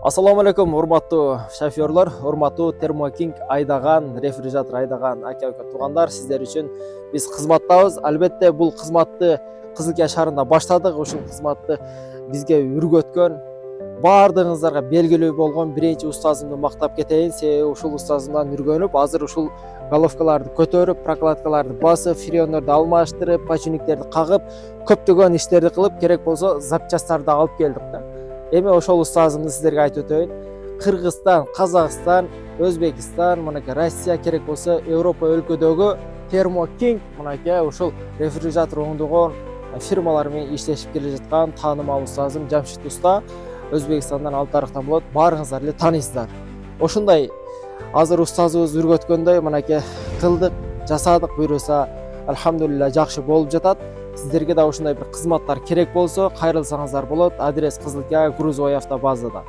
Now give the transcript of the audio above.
Ассаламу алейкум, урматтуу шоферлор, урматтуу термокинг айдаган, рефрижератор айдаган ака туугандар, сиздер үчүн биз кызматтабыз. Албетте бул кызматты Кызылкия шаарында баштадык. Ушул кызматты бизге үргөткөн, баардыгыңыздарга белгилүү болгон биринчи устазымды мактап кетейин. Себеби ушул устазымдан үргөнүп, азыр ушул головкаларды көтөрүп, прокладкаларды басып, фреондорду алмаштырып, починниктерди кагып, көптөгөн иштерди кылып, керек болсо запчасттарды алып келдик да. Эми ошол устазымды сиздерге айтып өтөйүн. Кыргызстан, Казакстан, Өзбекстан, мынакей Россия, керек болсо Европа өлкөдөгү термокинг мынакей ушул рефрижератор оңдогон фирмалар менен иштешип келе жаткан таанымал устазым Жамшит уста. Өзбекстандан, Алтарыктан болот, баарыңыздар эле тааныйсыздар. Ошондой азыр устазыбыз үргөткөндөй мынакей кылдык, жасадык, буйруса алхамдулилля жакшы болуп жатат. Сиздерге да ушундай бир кызматтар керек болсо, кайрылсаңыздар болот. Адрес Кызылкия грузовой автобазада.